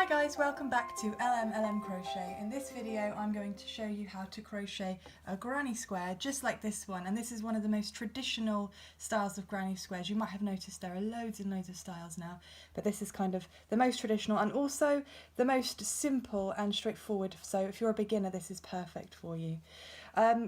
Hi guys, welcome back to LM Crochet. In this video I'm going to show you how to crochet a granny square just like this one, and this is one of the most traditional styles of granny squares. You might have noticed there are loads and loads of styles now, but this is kind of the most traditional and also the most simple and straightforward, so if you're a beginner this is perfect for you.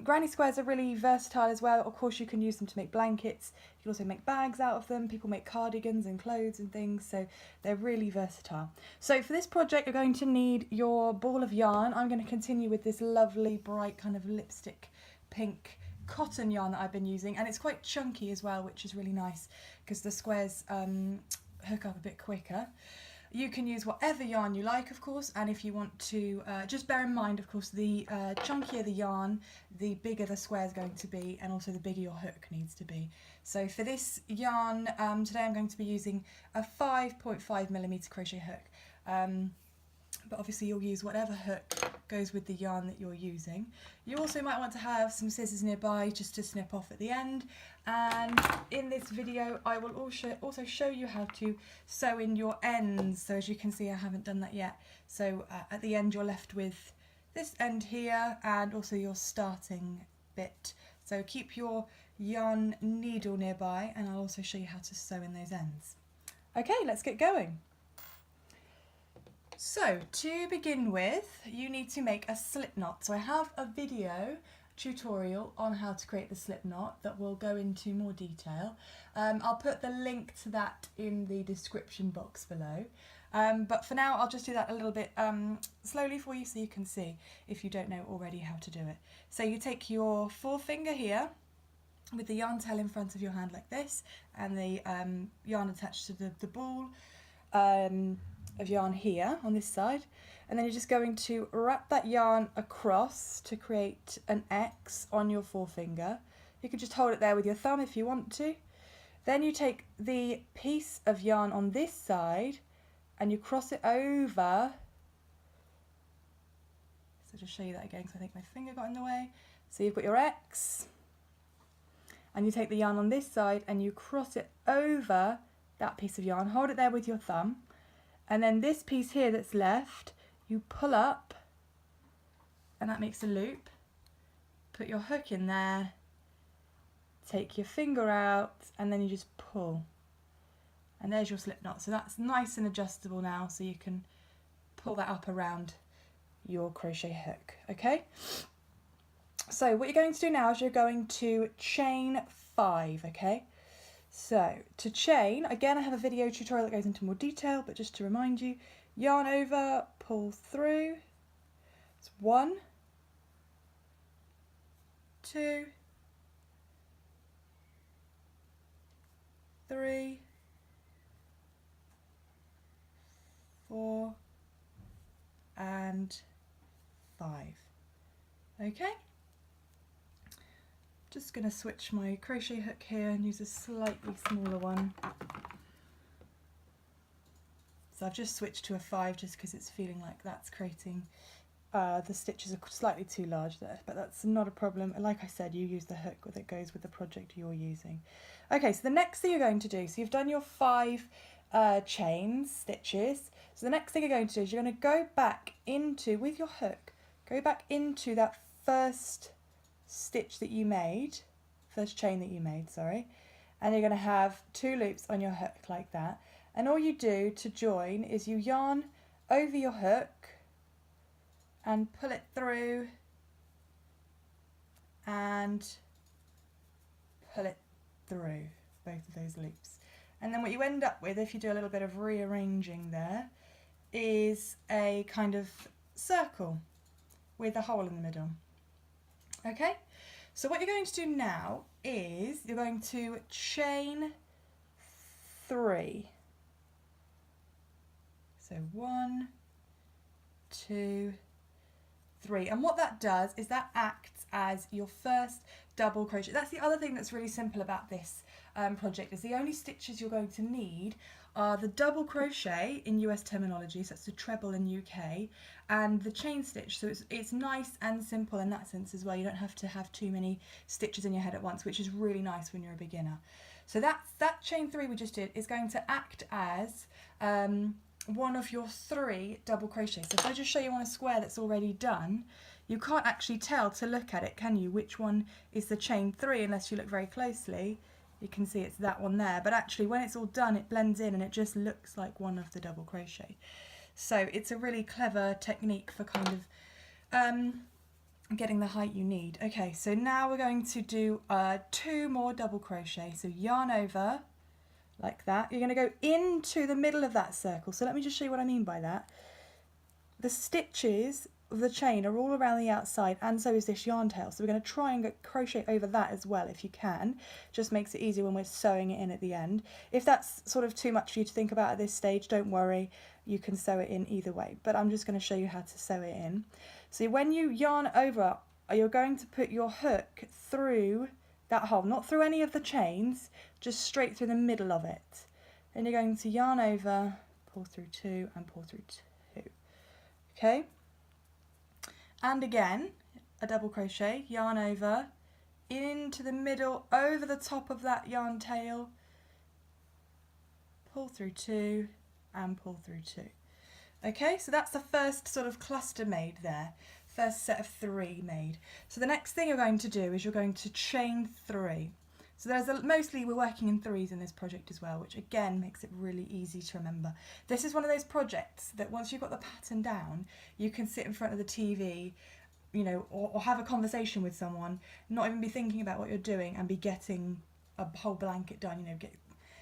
Granny squares are really versatile as well. Of course you can use them to make blankets, you can also make bags out of them, people make cardigans and clothes and things, so they're really versatile. So for this project you're going to need your ball of yarn. I'm going to continue with this lovely bright kind of lipstick pink cotton yarn that I've been using, and it's quite chunky as well, which is really nice because the squares hook up a bit quicker. You can use whatever yarn you like, of course, and if you want to, just bear in mind, of course, the chunkier the yarn, the bigger the square is going to be, and also the bigger your hook needs to be. So for this yarn, today I'm going to be using a 5.5mm crochet hook. But obviously you'll use whatever hook goes with the yarn that you're using. You also might want to have some scissors nearby just to snip off at the end, and in this video I will also show you how to sew in your ends. So as you can see I haven't done that yet, so at the end you're left with this end here and also your starting bit. So keep your yarn needle nearby and I'll also show you how to sew in those ends. Okay, let's get going. So to begin with, you need to make a slip knot. So I have a video tutorial on how to create the slip knot that will go into more detail. I'll put the link to that in the description box below. But for now I'll just do that a little bit slowly for you so you can see if you don't know already how to do it. So you take your forefinger here with the yarn tail in front of your hand like this, and the yarn attached to the ball of yarn here on this side, and then you're just going to wrap that yarn across to create an X on your forefinger. You can just hold it there with your thumb if you want to. Then you take the piece of yarn on this side and you cross it over. So just show you that again because I think my finger got in the way. So you've got your X, and you take the yarn on this side and you cross it over that piece of yarn, hold it there with your thumb, and then this piece here that's left you pull up and that makes a loop. Put your hook in there, take your finger out, and then you just pull, and there's your slip knot. So that's nice and adjustable now, so you can pull that up around your crochet hook. Okay, so what you're going to do now is you're going to chain 5. Okay, so to chain, again I have a video tutorial that goes into more detail, but just to remind you, yarn over, pull through. It's 1, 2, 3, 4 and 5. Okay, just going to switch my crochet hook here and use a slightly smaller one. So I've just switched to a 5 just because it's feeling like that's creating, the stitches are slightly too large there, but that's not a problem. Like I said, you use the hook that goes with the project you're using. Okay, so the next thing you're going to do, so you've done your 5 chain stitches, so the next thing you're going to do is you're going to go back into, with your hook, go back into that first stitch that you made, first chain that you made, sorry, and you're going to have 2 loops on your hook like that. And all you do to join is you yarn over your hook and pull it through and pull it through, both of those loops. And then what you end up with, if you do a little bit of rearranging there, is a kind of circle with a hole in the middle. Okay, so what you're going to do now is you're going to chain 3. So 1, 2, 3, and what that does is that acts as your first double crochet. That's the other thing that's really simple about this project, is the only stitches you're going to need are the double crochet in US terminology, so that's the treble in UK, and the chain stitch. So it's nice and simple in that sense as well. You don't have to have too many stitches in your head at once, which is really nice when you're a beginner. So that chain 3 we just did is going to act as one of your 3 double crochets. So if I just show you on a square that's already done, you can't actually tell to look at it, can you, which one is the chain 3 unless you look very closely. You can see it's that one there, but actually when it's all done it blends in and it just looks like one of the double crochet. So it's a really clever technique for kind of getting the height you need. Okay, so now we're going to do 2 more double crochet. So yarn over like that. You're going to go into the middle of that circle. So let me just show you what I mean by that. The stitches of the chain are all around the outside, and so is this yarn tail. So we're going to try and crochet over that as well if you can. Just makes it easier when we're sewing it in at the end. If that's sort of too much for you to think about at this stage, don't worry, you can sew it in either way, but I'm just going to show you how to sew it in. So when you yarn over, you're going to put your hook through that hole, not through any of the chains, just straight through the middle of it. Then you're going to yarn over, pull through 2 and pull through 2. Okay? And again, a double crochet, yarn over, into the middle, over the top of that yarn tail, pull through 2 and pull through 2. Okay, so that's the first sort of cluster made there, first set of 3 made. So the next thing you're going to do is you're going to chain 3. So mostly we're working in 3s in this project as well, which again makes it really easy to remember. This is one of those projects that once you've got the pattern down, you can sit in front of the TV, you know, or have a conversation with someone, not even be thinking about what you're doing and be getting a whole blanket done, you know, get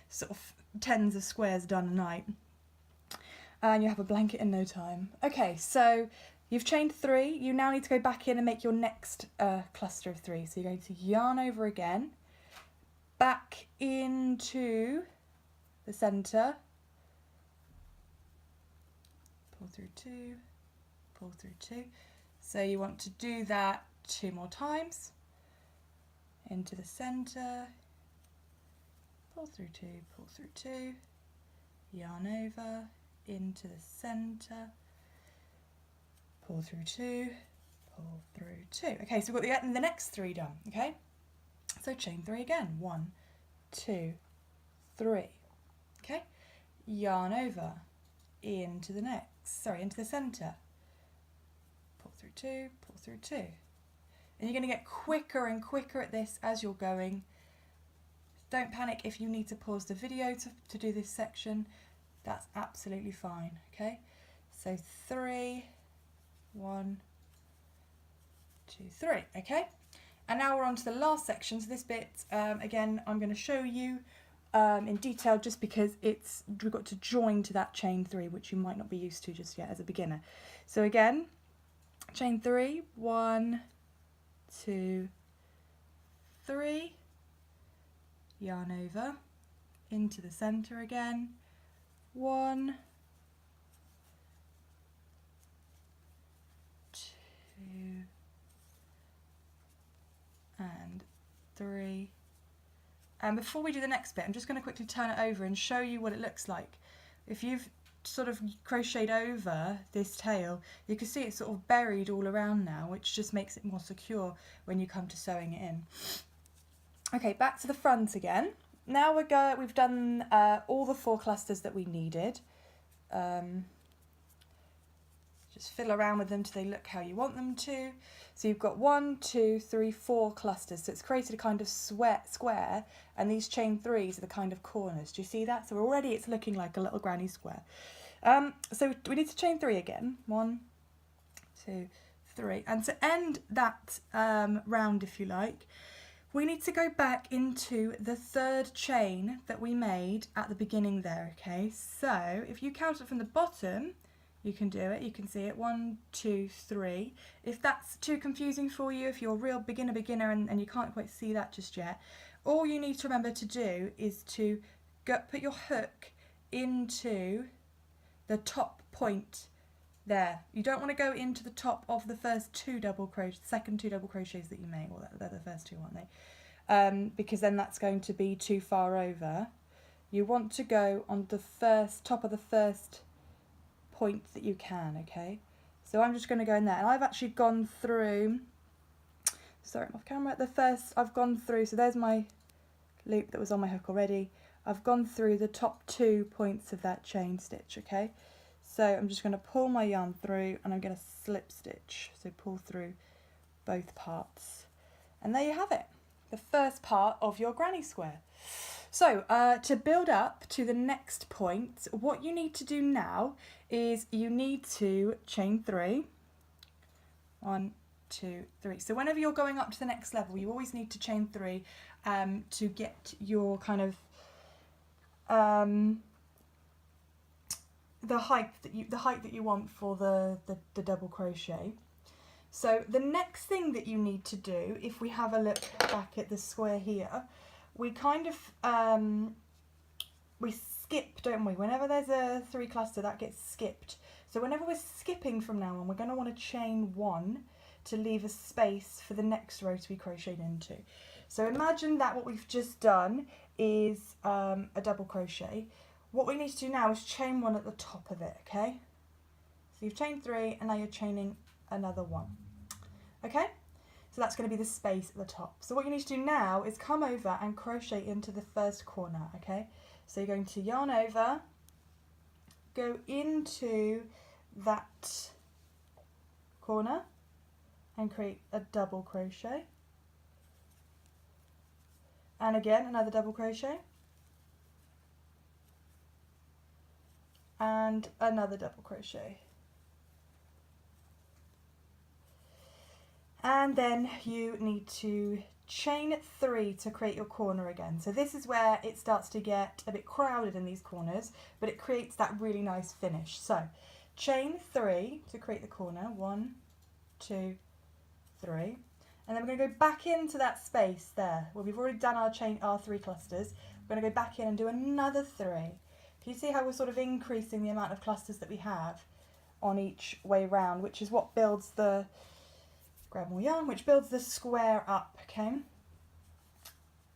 sort of tens of squares done a night. And you have a blanket in no time. Okay, so you've chained 3, you now need to go back in and make your next cluster of 3. So you're going to yarn over again, back into the centre, pull through 2, pull through 2. So you want to do that 2 more times, into the centre, pull through 2, pull through 2, yarn over, into the centre, pull through 2, pull through 2. Okay, so we've got the next 3 done, okay? So chain 3 again, 1, 2, 3, okay? Yarn over, into the into the centre, pull through 2, pull through 2. And you're going to get quicker and quicker at this as you're going. Don't panic if you need to pause the video to do this section. That's absolutely fine, okay? So 3, 1, 2, 3, okay? And now we're on to the last section. So this bit, again, I'm going to show you in detail just because we've got to join to that chain 3, which you might not be used to just yet as a beginner. So again, chain 3, 1, 2, 3, yarn over, into the centre again, 1, 2, and 3. And before we do the next bit, I'm just going to quickly turn it over and show you what it looks like. If you've sort of crocheted over this tail, you can see it's sort of buried all around now, which just makes it more secure when you come to sewing it in. Okay, back to the front again. Now we've done all the 4 clusters that we needed. Just fiddle around with them till they look how you want them to. So you've got 1, 2, 3, 4 clusters. So it's created a kind of square, and these chain 3s are the kind of corners. Do you see that? So already it's looking like a little granny square. So we need to chain 3 again. 1, 2, 3. And to end that round, if you like, we need to go back into the 3rd chain that we made at the beginning there, okay? So if you count it from the bottom, you can do it, you can see it, 1, 2, 3. If that's too confusing for you, if you're a real beginner and you can't quite see that just yet, all you need to remember to do is to put your hook into the top point there. You don't want to go into the top of the first 2 double crochets, second 2 double crochets that you made. Well, they're the first 2, aren't they? Because then that's going to be too far over. You want to go on the top of the first point that you can, okay? So I'm just going to go in there, and I've actually gone through, sorry, I'm off camera, I've gone through, so there's my loop that was on my hook already. I've gone through the top 2 points of that chain stitch, okay? So I'm just going to pull my yarn through and I'm going to slip stitch, so pull through both parts. And there you have it, the first part of your granny square. So to build up to the next point, what you need to do now is you need to chain 3. 1, 2, 3. So whenever you're going up to the next level, you always need to chain 3 to get your kind of the height that you want for the double crochet. So the next thing that you need to do, if we have a look back at the square here, we kind of we skip, don't we? Whenever there's a 3 cluster, that gets skipped. So whenever we're skipping from now on, we're going to want to chain 1 to leave a space for the next row to be crocheted into. So imagine that what we've just done is a double crochet. What we need to do now is chain 1 at the top of it, okay? So you've chained 3 and now you're chaining another 1, okay? So that's going to be the space at the top. So what you need to do now is come over and crochet into the first corner, okay? So you're going to yarn over, go into that corner and create a double crochet. And again, another double crochet. And another double crochet. And then you need to chain 3 to create your corner again. So this is where it starts to get a bit crowded in these corners, but it creates that really nice finish. So chain 3 to create the corner. 1, 2, 3. And then we're going to go back into that space there where we've already done our 3 clusters. We're going to go back in and do another 3. Can you see how we're sort of increasing the amount of clusters that we have on each way round, which is what builds the, grab more yarn, which builds the square up, okay?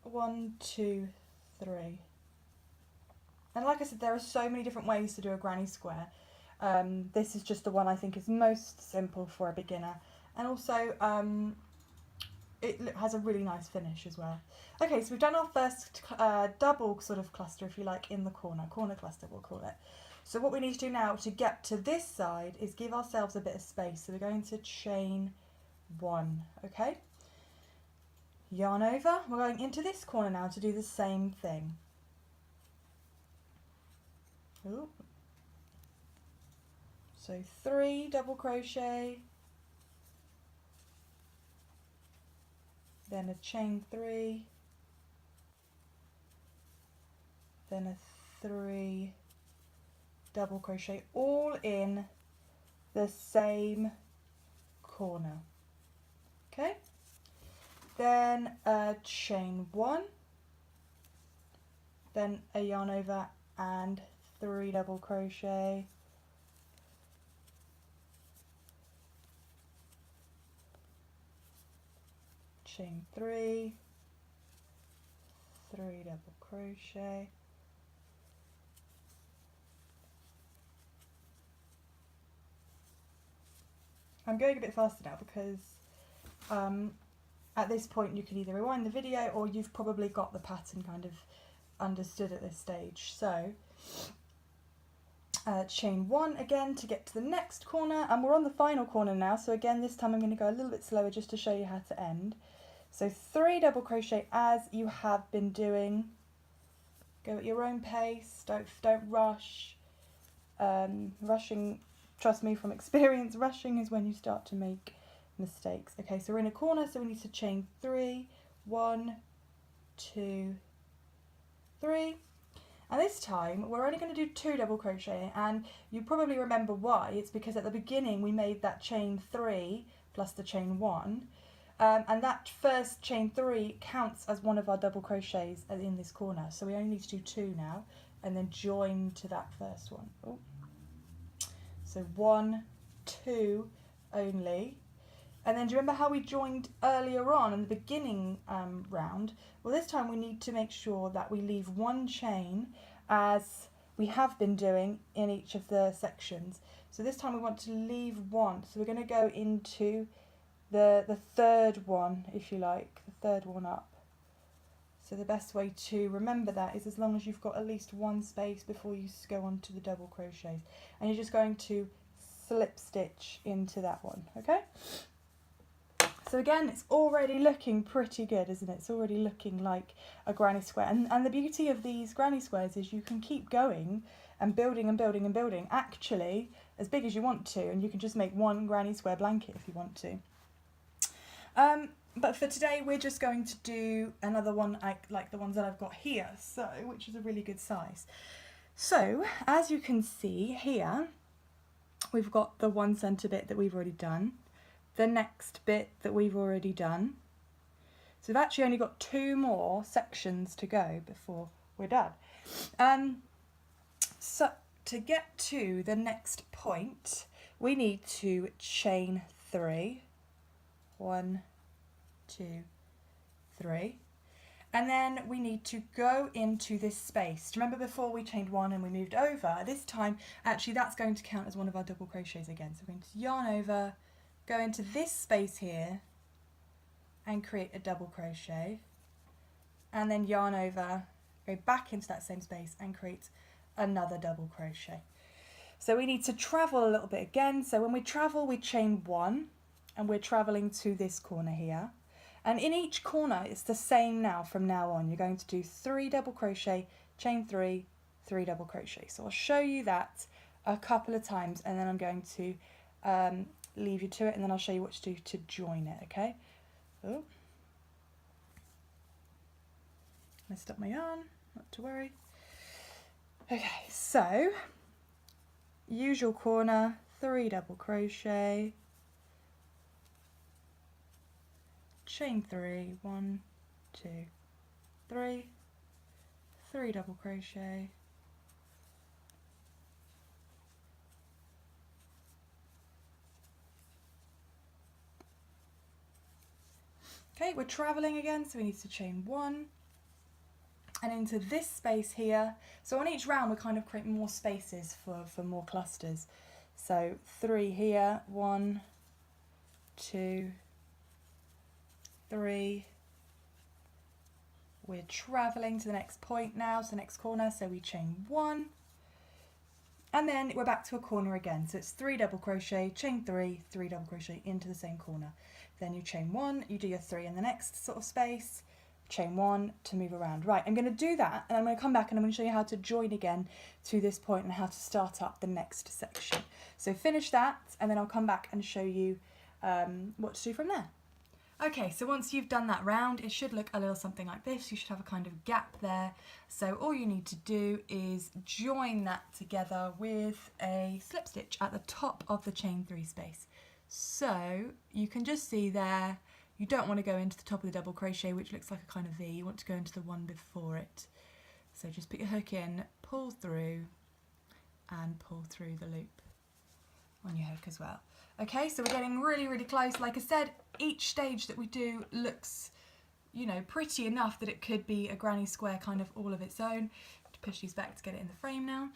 1, 2, 3. And like I said, there are so many different ways to do a granny square. This is just the one I think is most simple for a beginner. And also, it has a really nice finish as well. Okay, so we've done our first double sort of cluster, if you like, in the corner cluster we'll call it. So what we need to do now to get to this side is give ourselves a bit of space. So we're going to chain 1, okay? Yarn over, we're going into this corner now to do the same thing. Ooh. So 3 double crochet, then a chain 3, then a 3 double crochet, all in the same corner, okay? Then a chain 1, then a yarn over and 3 double crochet, chain 3, 3 double crochet, I'm going a bit faster now because at this point you can either rewind the video or you've probably got the pattern kind of understood at this stage. So chain 1 again to get to the next corner, and we're on the final corner now, so again this time I'm going to go a little bit slower just to show you how to end. So 3 double crochet as you have been doing. Go at your own pace, don't rush. Rushing, trust me from experience, rushing is when you start to make mistakes. Okay, so we're in a corner, so we need to chain 3, 1, 2, 3. And this time we're only going to do 2 double crochet, and you probably remember why. It's because at the beginning we made that chain 3 plus the chain 1, and that first chain 3 counts as one of our double crochets in this corner. So we only need to do 2 now, and then join to that first one. Oh. So 1, 2 only. And then do you remember how we joined earlier on in the beginning round? Well, this time we need to make sure that we leave 1 chain as we have been doing in each of the sections. So this time we want to leave 1. So we're going to go into the third one, if you like, the third one up. So the best way to remember that is as long as you've got at least one space before you go on to the double crochets. And you're just going to slip stitch into that one, okay? So again, it's already looking pretty good, isn't it? It's already looking like a granny square. And the beauty of these granny squares is you can keep going and building and building and building, actually as big as you want to, and you can just make one granny square blanket if you want to. But for today, we're just going to do another one like the ones that I've got here, so which is a really good size. So as you can see here, we've got the 1 center bit that we've already done, the next bit that we've already done. So we've actually only got 2 more sections to go before we're done. So to get to the next point, we need to chain 3. 1, 2, 3. And then we need to go into this space. Do you remember before we chained 1 and we moved over? This time, actually that's going to count as one of our double crochets again. So we're going to yarn over, go into this space here and create a double crochet. And then yarn over, go back into that same space and create another double crochet. So we need to travel a little bit again. So when we travel, we chain 1. And we're travelling to this corner here, and in each corner it's the same now from now on. You're going to do 3 double crochet, chain 3, 3 double crochet. So I'll show you that a couple of times and then I'm going to leave you to it, and then I'll show you what to do to join it, okay? Oh, messed up my yarn, not to worry. Okay, so usual corner, 3 double crochet, chain 3, 1, 2, 3, 3 double crochet, okay, we're travelling again, so we need to chain 1 and into this space here. So on each round we're kind of creating more spaces for more clusters. So 3 here, 1, 2, 3. We're travelling to the next point now, so the next corner, so we chain 1 and then we're back to a corner again. So it's 3 double crochet, chain 3, 3 double crochet into the same corner. Then you chain 1, you do your 3 in the next sort of space, chain 1 to move around. Right, I'm going to do that and I'm going to come back and I'm going to show you how to join again to this point and how to start up the next section. So finish that and then I'll come back and show you what to do from there. Okay, so once you've done that round, it should look a little something like this. You should have a kind of gap there. So all you need to do is join that together with a slip stitch at the top of the chain 3 space. So you can just see there, you don't want to go into the top of the double crochet, which looks like a kind of V. You want to go into the one before it. So just put your hook in, pull through, and pull through the loop on your hook as well. Okay, so we're getting really, really close. Like I said, each stage that we do looks, you know, pretty enough that it could be a granny square kind of all of its own. To push these back to get it in the frame now.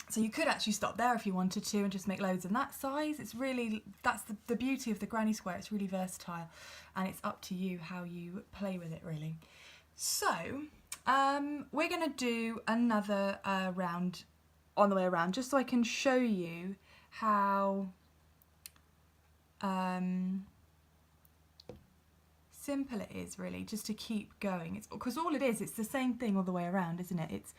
So you could actually stop there if you wanted to and just make loads in that size. It's really, that's the beauty of the granny square. It's really versatile and it's up to you how you play with it really. So we're going to do another round on the way around just so I can show you how simple it is really just to keep going. It's because all it is, it's the same thing all the way around, isn't it? It's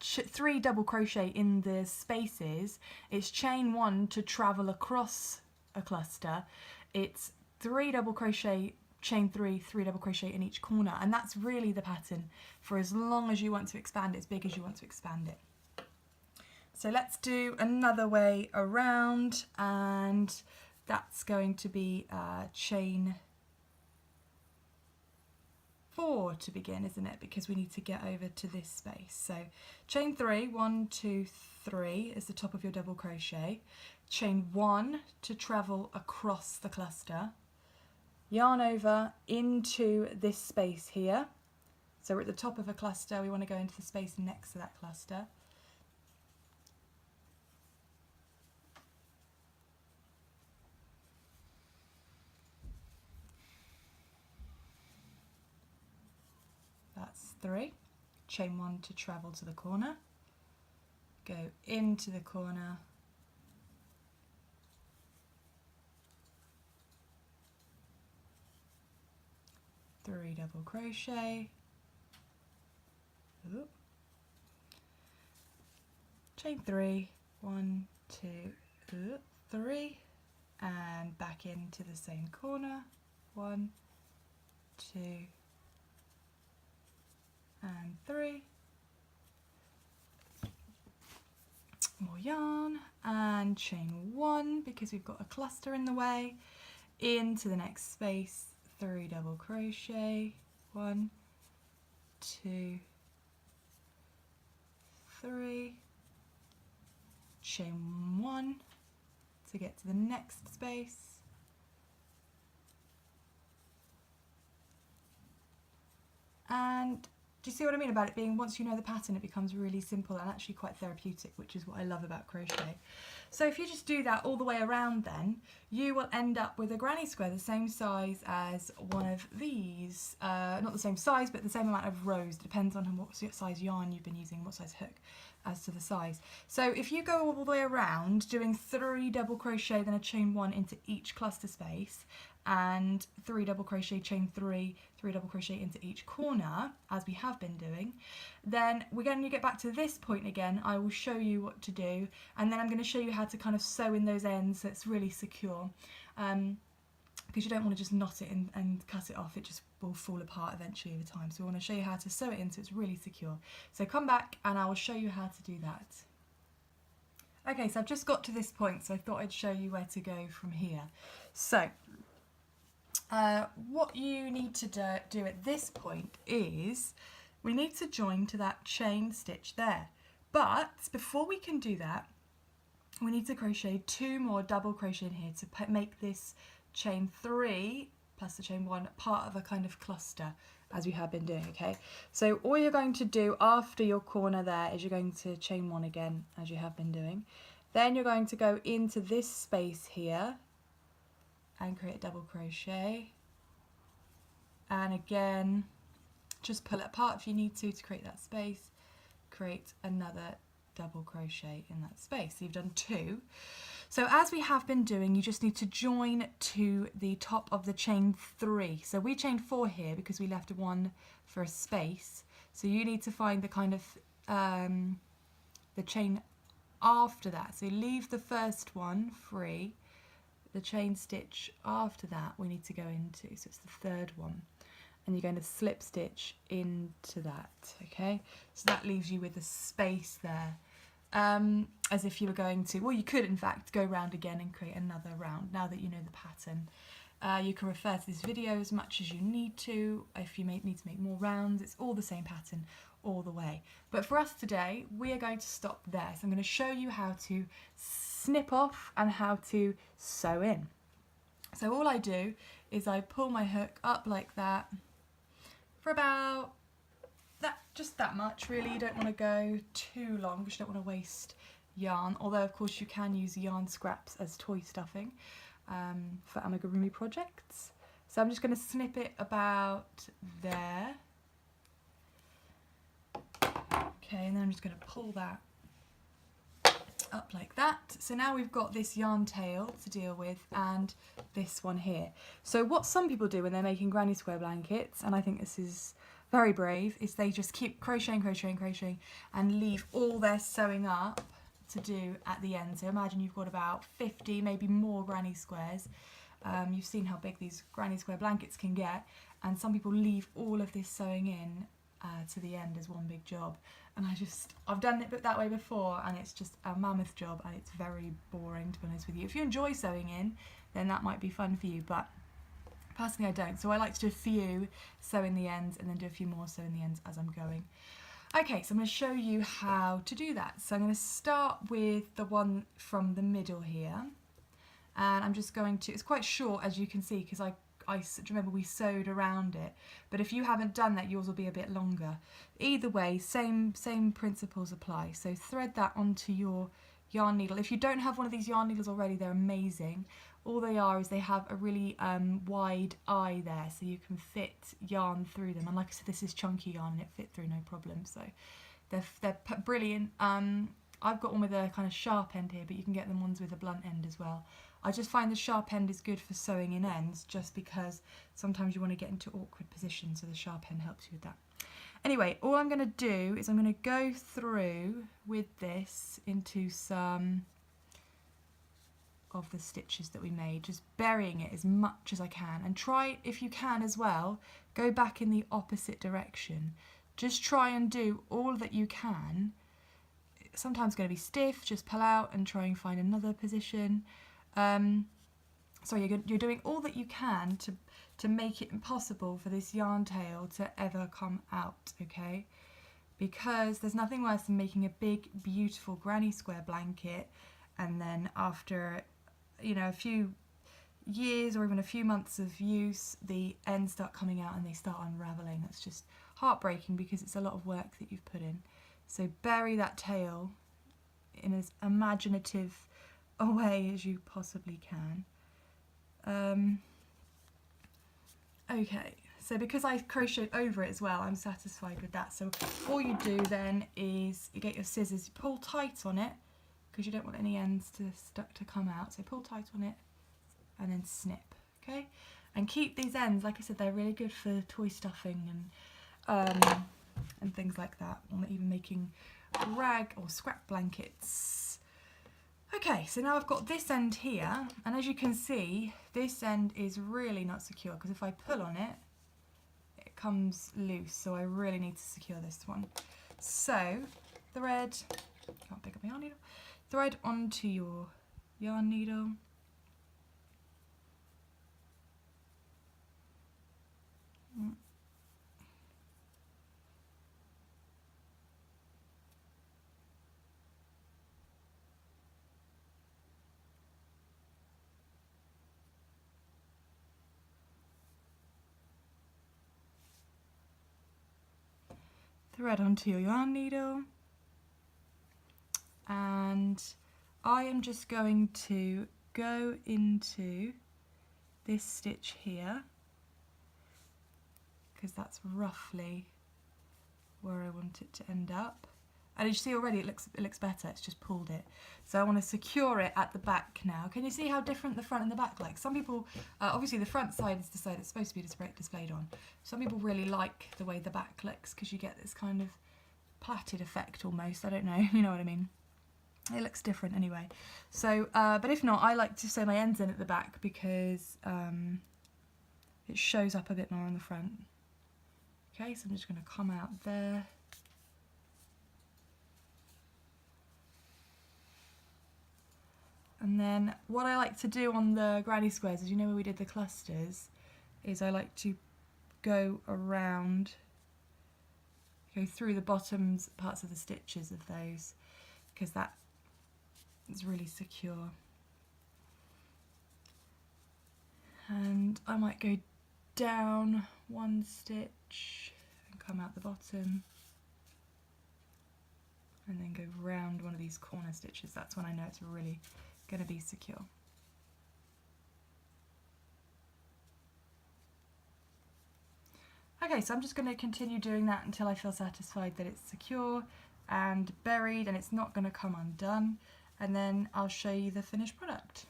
3 double crochet in the spaces, it's chain 1 to travel across a cluster, it's 3 double crochet, chain 3, 3 double crochet in each corner, and that's really the pattern for as long as you want to expand it, as big as you want to expand it. So let's do another way around, and that's going to be chain 4 to begin, isn't it? Because we need to get over to this space. So chain 3, 1, 2, 3 is the top of your double crochet. Chain 1 to travel across the cluster. Yarn over into this space here. So we're at the top of a cluster, we want to go into the space next to that cluster. 3, chain 1 to travel to the corner, go into the corner, three double crochet, ooh, chain 3, 1, 2, 3, and back into the same corner, 1, 2, and 3, more yarn, and chain 1 because we've got a cluster in the way, into the next space, 3 double crochet, 1, 2, 3, chain 1 to get to the next space, and do you see what I mean about it being, once you know the pattern, it becomes really simple and actually quite therapeutic, which is what I love about crochet. So if you just do that all the way around, then you will end up with a granny square the same size as one of these. Not the same size, but the same amount of rows. It depends on what size yarn you've been using, what size hook, as to the size. So if you go all the way around doing 3 double crochet, then a chain 1 into each cluster space, and 3 double crochet, chain 3, 3 double crochet into each corner, as we have been doing, then when you get back to this point again, I will show you what to do, and then I'm going to show you how to kind of sew in those ends so it's really secure, because you don't want to just knot it and cut it off, it just will fall apart eventually over time. So we want to show you how to sew it in so it's really secure. So come back and I will show you how to do that. Okay, so I've just got to this point, so I thought I'd show you where to go from here. So what you need to do at this point is we need to join to that chain stitch there, but before we can do that we need to crochet 2 more double crochet in here to make this chain 3 plus the chain 1 part of a kind of cluster, as we have been doing. Okay, so all you're going to do after your corner there is you're going to chain 1 again, as you have been doing, then you're going to go into this space here and create a double crochet, and again just pull it apart if you need to create that space, create another double crochet in that space. So you've done 2. So as we have been doing, you just need to join to the top of the chain 3. So we chained 4 here because we left 1 for a space, so you need to find the kind of the chain after that. So leave the first one free, the chain stitch after that we need to go into, so it's the 3rd one, and you're going to slip stitch into that. Okay, so that leaves you with a space there, as if you were going to, well, you could in fact go round again and create another round now that you know the pattern. You can refer to this video as much as you need to if you need to make more rounds. It's all the same pattern all the way, but for us today we are going to stop there. So I'm going to show you how to snip off and how to sew in. So all I do is I pull my hook up like that for about just that much really. You don't want to go too long because you don't want to waste yarn, although of course you can use yarn scraps as toy stuffing for amigurumi projects. So I'm just going to snip it about there. Okay, and then I'm just going to pull that up like that. So now we've got this yarn tail to deal with and this one here. So what some people do when they're making granny square blankets, and I think this is very brave, is they just keep crocheting, crocheting, crocheting and leave all their sewing up to do at the end. So imagine you've got about 50, maybe more granny squares. You've seen how big these granny square blankets can get, and some people leave all of this sewing in to the end as one big job, and I've done it that way before and it's just a mammoth job and it's very boring, to be honest with you. If you enjoy sewing in, then that might be fun for you, but personally I don't, so I like to do a few, sew in the ends, and then do a few more, sew in the ends as I'm going. Okay, so I'm going to show you how to do that. So I'm going to start with the one from the middle here, and I'm just going to, it's quite short as you can see because I remember we sewed around it, but if you haven't done that yours will be a bit longer. Either way, same principles apply. So thread that onto your yarn needle. If you don't have one of these yarn needles already, they're amazing. all they are is they have a really wide eye there, so you can fit yarn through them. And like I said, this is chunky yarn and it fit through no problem, so they're brilliant. I've got one with a kind of sharp end here, but you can get them ones with a blunt end as well. I just find the sharp end is good for sewing in ends, just because sometimes you want to get into awkward positions, so the sharp end helps you with that. Anyway, all I'm going to do is I'm going to go through with this into some of the stitches that we made, just burying it as much as I can, and try, if you can as well, go back in the opposite direction. Just try and do all that you can. Sometimes it's going to be stiff, just pull out and try and find another position. So you're doing all that you can to make it impossible for this yarn tail to ever come out, okay? Because there's nothing worse than making a big, beautiful granny square blanket, and then after, you know, a few years or even a few months of use, the ends start coming out and they start unraveling. That's just heartbreaking because it's a lot of work that you've put in. So bury that tail in as imaginative a way as you possibly can. Okay, so because I crocheted over it as well, I'm satisfied with that. So all you do then is you get your scissors, you pull tight on it, because you don't want any ends to come out. So pull tight on it and then snip, okay? And keep these ends, like I said, they're really good for toy stuffing and things like that, or even making rag or scrap blankets. Okay, so now I've got this end here, and as you can see, this end is really not secure, because if I pull on it, it comes loose, so I really need to secure this one. So, thread, can't pick up my yarn needle, thread onto your yarn needle. Thread onto your yarn needle, and I am just going to go into this stitch here, because that's roughly where I want it to end up. And you see already it looks better, it's just pulled it. So I want to secure it at the back now. Can you see how different the front and the back like? Some people, obviously the front side is the side that's supposed to be displayed on. Some people really like the way the back looks, because you get this kind of plaited effect almost, I don't know, you know what I mean. It looks different anyway. So, but if not, I like to sew my ends in at the back, because it shows up a bit more on the front. Okay, so I'm just going to come out there. And then what I like to do on the granny squares, as you know where we did the clusters, is I like to go around, go through the bottoms parts of the stitches of those, because that is really secure. And I might go down one stitch and come out the bottom, and then go round one of these corner stitches. That's when I know it's really going to be secure. Okay, so I'm just going to continue doing that until I feel satisfied that it's secure and buried and it's not going to come undone, and then I'll show you the finished product.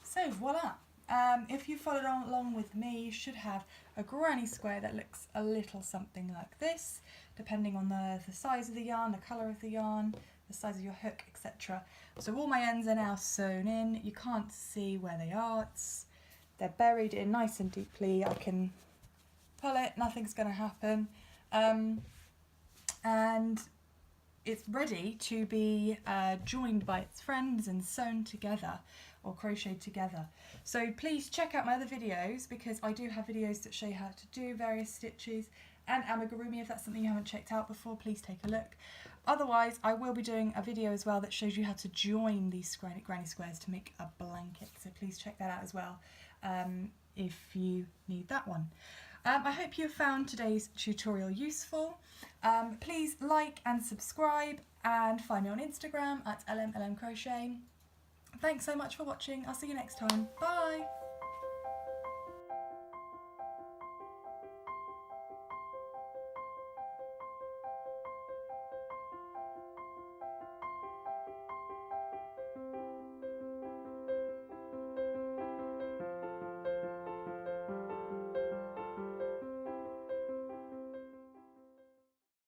So voila! If you followed along with me, you should have a granny square that looks a little something like this, depending on the size of the yarn, the colour of the yarn, the size of your hook, etc. So all my ends are now sewn in. You can't see where they are. They're buried in nice and deeply. I can pull it, nothing's going to happen. And it's ready to be joined by its friends and sewn together or crocheted together. So please check out my other videos, because I do have videos that show you how to do various stitches, and Amigurumi. If that's something you haven't checked out before, please take a look. Otherwise, I will be doing a video as well that shows you how to join these granny squares to make a blanket, so please check that out as well if you need that one. I hope you found today's tutorial useful. Please like and subscribe, and find me on Instagram at LMLMCrochet. Thanks so much for watching. I'll see you next time. Bye!